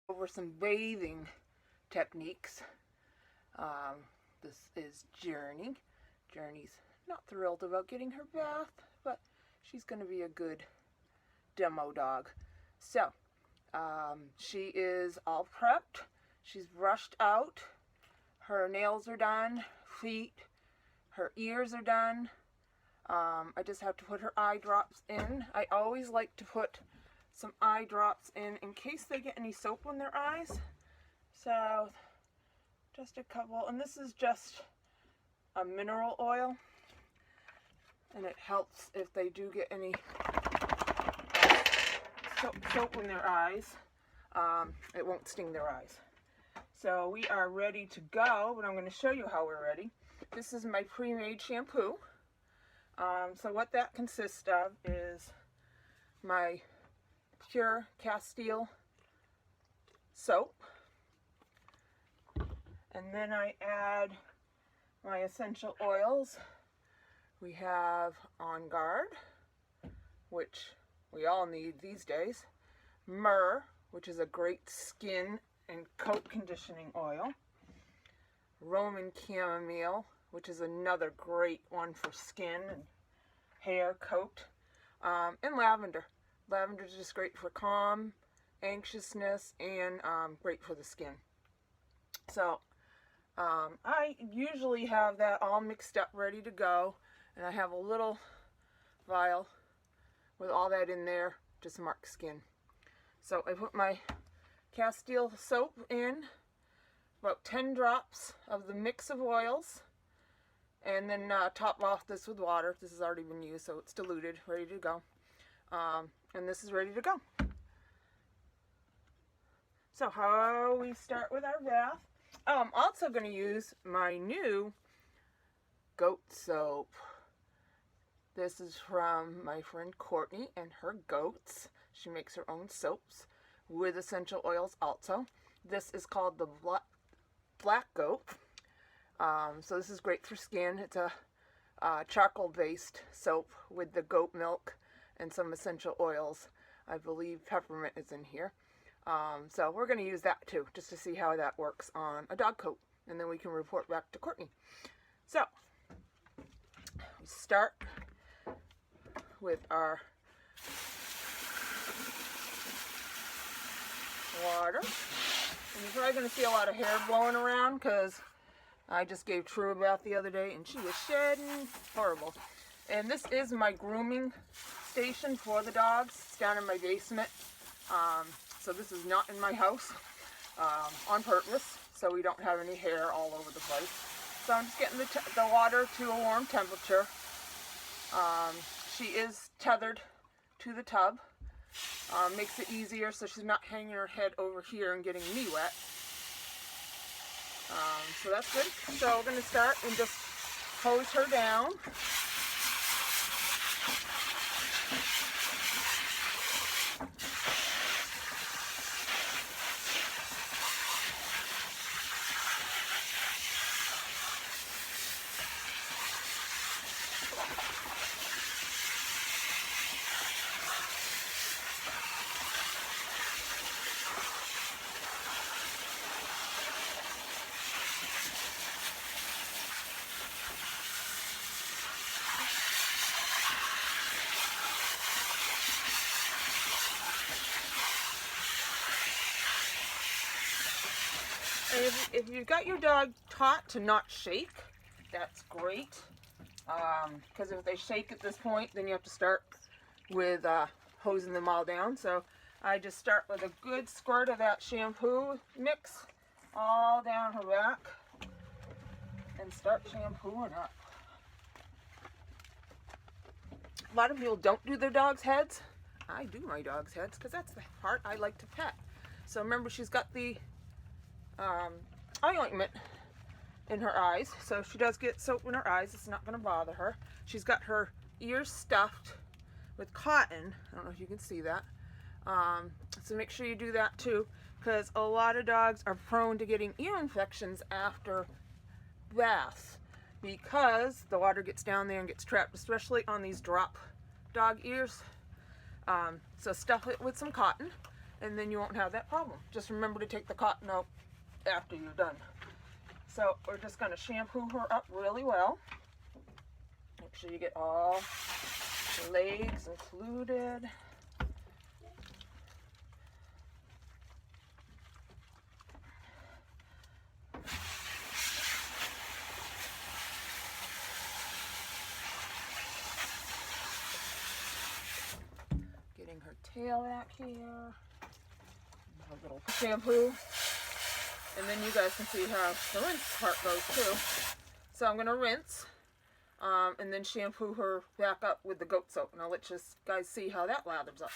over some bathing techniques. This is Journey. Journey's not thrilled about getting her bath, but she's going to be a good demo dog. So, she is all prepped. She's brushed out. Her nails are done, feet, her ears are done. I just have to put her eye drops in. I always like to put some eye drops in case they get any soap in their eyes. So just a couple, and this is just a mineral oil, and it helps if they do get any soap in their eyes. It won't sting their eyes. So we are ready to go, but I'm going to show you how we're ready. This is my pre-made shampoo. So what that consists of is my pure Castile soap, and then I add my essential oils. We have On Guard, which we all need these days, myrrh, which is a great skin and coat conditioning oil, Roman chamomile, which is another great one for skin and hair, coat, and lavender. Lavender is just great for calm, anxiousness, and great for the skin. So I usually have that all mixed up, ready to go, and I have a little vial with all that in there, just mark skin. So I put my Castile soap in, about 10 drops of the mix of oils, and then top off this with water. This has already been used, so it's diluted, ready to go. And this is ready to go. So how we start with our bath. I'm also going to use my new goat soap. This is from my friend Courtney and her goats. She makes her own soaps with essential oils also. This is called the Black Goat. So this is great for skin. It's a charcoal-based soap with the goat milk and some essential oils. I believe peppermint is in here. So we're going to use that too, just to see how that works on a dog coat, and then we can report back to Courtney. So we start with our water. And you're probably going to see a lot of hair blowing around because I just gave True a bath the other day and she was shedding horrible. And this is my grooming station for the dogs. It's down in my basement. So this is not in my house on purpose, so we don't have any hair all over the place. So I'm just getting the water to a warm temperature. She is tethered to the tub. Makes it easier so she's not hanging her head over here and getting me wet. So that's good. So we're going to start and just hose her down. And if you've got your dog taught to not shake, that's great. Because if they shake at this point, then you have to start with hosing them all down. So I just start with a good squirt of that shampoo mix all down her back and start shampooing up. A lot of people don't do their dog's heads. I do my dog's heads because that's the part I like to pet. So remember, she's got the eye ointment in her eyes, so if she does get soap in her eyes, it's not going to bother her. She's got her ears stuffed with cotton. I don't know if you can see that. So make sure you do that too, because a lot of dogs are prone to getting ear infections after baths because the water gets down there and gets trapped, especially on these drop dog ears. So stuff it with some cotton. and then you won't have that problem. Just remember to take the cotton out after you're done. So we're just going to shampoo her up really well. Make sure you get all the legs included. Getting her tail back here. A little shampoo. And then you guys can see how the rinse part goes too. So I'm going to rinse and then shampoo her back up with the goat soap. And I'll let you guys see how that lathers up.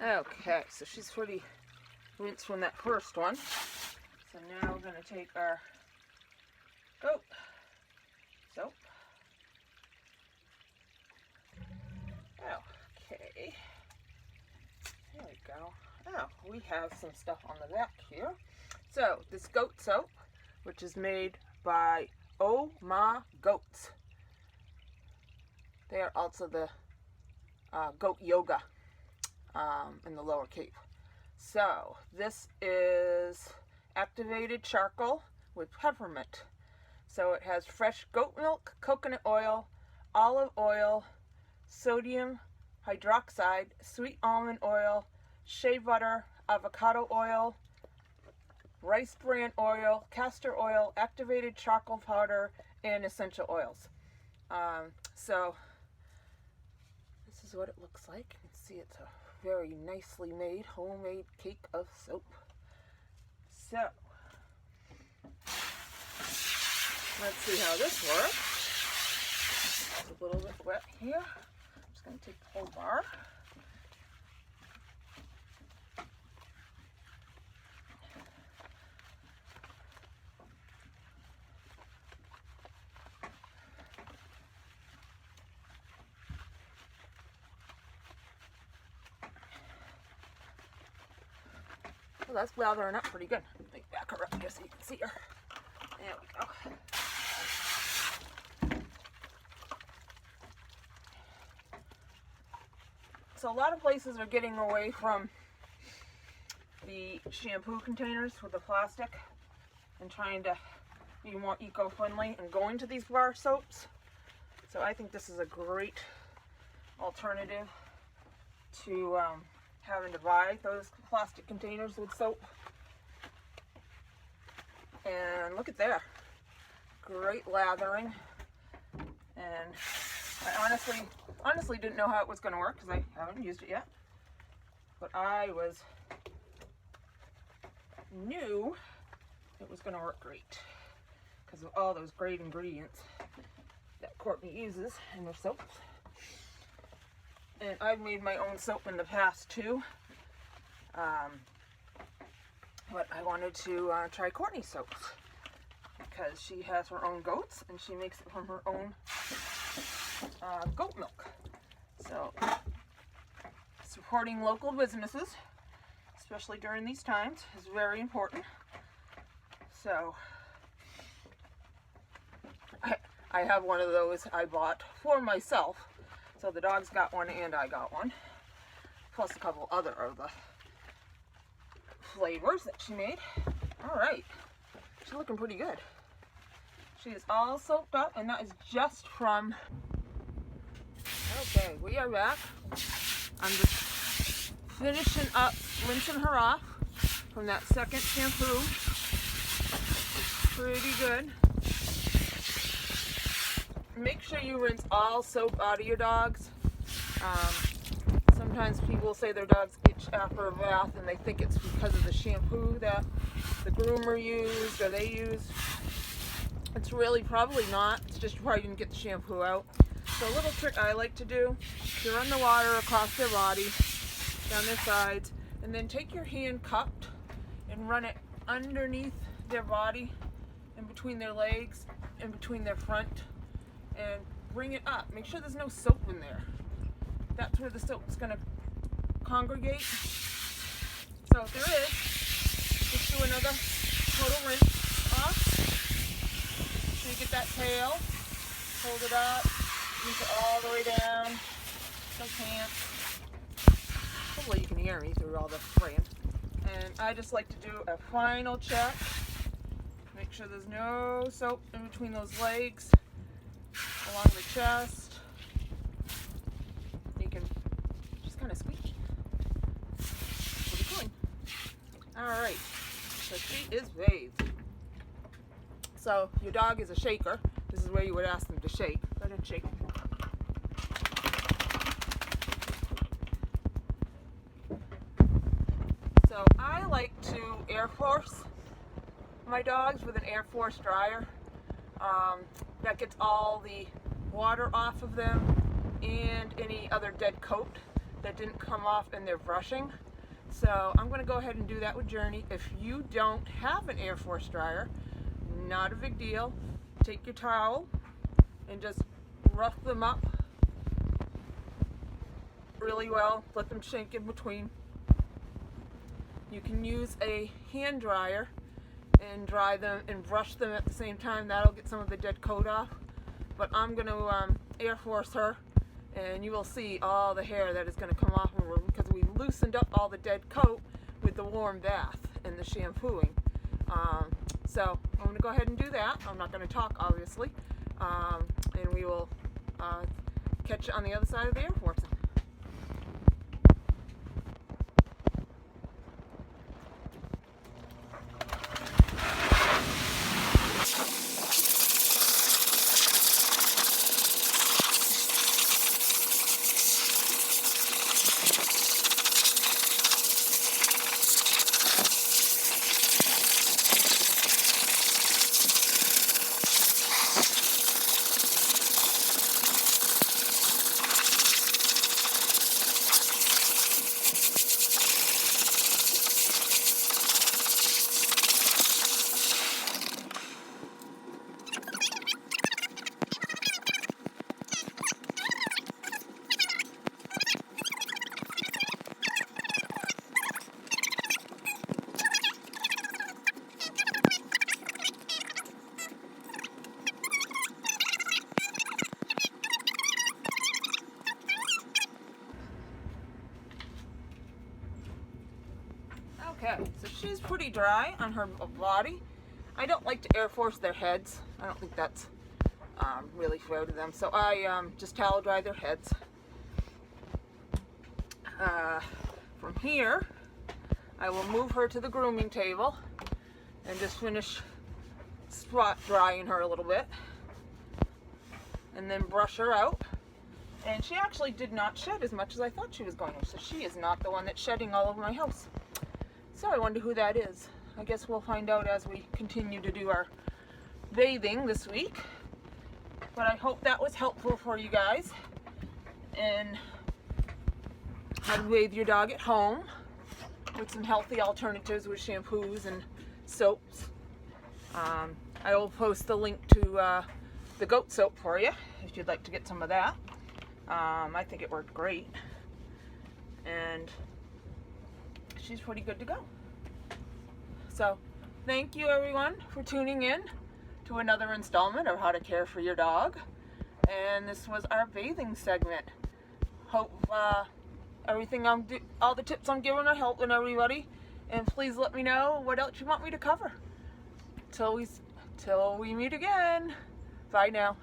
Okay, so she's pretty rinsed from that first one. So now we're going to take our goat soap. Okay, there we go. Oh, we have some stuff on the back here. So this goat soap, which is made by Oh Ma Goats. They are also the goat yoga in the Lower Cape. So this is activated charcoal with peppermint. So it has fresh goat milk, coconut oil, olive oil, sodium hydroxide, sweet almond oil, shea butter, avocado oil, rice bran oil, castor oil, activated charcoal powder, and essential oils. So this is what it looks like. You can see it's a very nicely made homemade cake of soap. So let's see how this works. It's a little bit wet here. I'm just going to take the whole bar. Well, that's lathering up pretty good. Let me back her up here so you can see her. There we go. So a lot of places are getting away from the shampoo containers with the plastic and trying to be more eco-friendly and going to these bar soaps. So I think this is a great alternative to having to buy those plastic containers with soap. And look at there, great lathering. And I honestly didn't know how it was going to work because I haven't used it yet, but I knew it was going to work great because of all those great ingredients that Courtney uses in her soaps. And I've made my own soap in the past too, but I wanted to try Courtney's soaps because she has her own goats and she makes it from her own goat milk. So supporting local businesses, especially during these times, is very important. So I have one of those I bought for myself. So the dogs got one and I got one, plus a couple other of the flavors that she made. All right, she's looking pretty good. She is all soaked up, and that is just from... Okay, we are back. I'm just finishing up rinsing her off from that second shampoo. Pretty good. Make sure you rinse all soap out of your dogs. Sometimes people say their dogs itch after a bath and they think it's because of the shampoo that the groomer used or they used. It's really probably not. It's just you probably didn't get the shampoo out. So a little trick I like to do is to run the water across their body, down their sides, and then take your hand cupped and run it underneath their body, in between their legs, in between their front, and bring it up. Make sure there's no soap in there. That's where the soap's going to congregate. So if there is, just do another total rinse off. So you get that tail, hold it up, rinse it all the way down. Still can't. Hopefully you can hear me through all the spraying. And I just like to do a final check. Make sure there's no soap in between those legs, along the chest. You can just kind of squeak. Pretty clean. Alright, so she is bathed. So your dog is a shaker. This is where you would ask them to shake. Let it shake. So I like to Air Force my dogs with an Air Force dryer. That gets all the water off of them and any other dead coat that didn't come off in their brushing. So I'm going to go ahead and do that with Journey. If you don't have an Air Force dryer, not a big deal. Take your towel and just rough them up really well. Let them sink in between. You can use a hand dryer and dry them and brush them at the same time. That'll get some of the dead coat off. But I'm going to Air Force her, and you will see all the hair that is going to come off of her because we loosened up all the dead coat with the warm bath and the shampooing. So I'm going to go ahead and do that. I'm not going to talk, obviously. And we will catch you on the other side of the Air Force. Okay, so she's pretty dry on her body. I don't like to Air Force their heads. I don't think that's really fair to them. So I just towel dry their heads. From here, I will move her to the grooming table and just finish spot drying her a little bit. And then brush her out. And she actually did not shed as much as I thought she was going to. So she is not the one that's shedding all over my house. So I wonder who that is. I guess we'll find out as we continue to do our bathing this week. But I hope that was helpful for you guys in how to bathe your dog at home with some healthy alternatives with shampoos and soaps. I will post the link to the goat soap for you if you'd like to get some of that. I think it worked great. And she's pretty good to go. So thank you everyone for tuning in to another installment of How to Care for Your Dog. And this was our bathing segment. Hope everything all the tips I'm giving are helping everybody. And please let me know what else you want me to cover. Till we meet again. Bye now.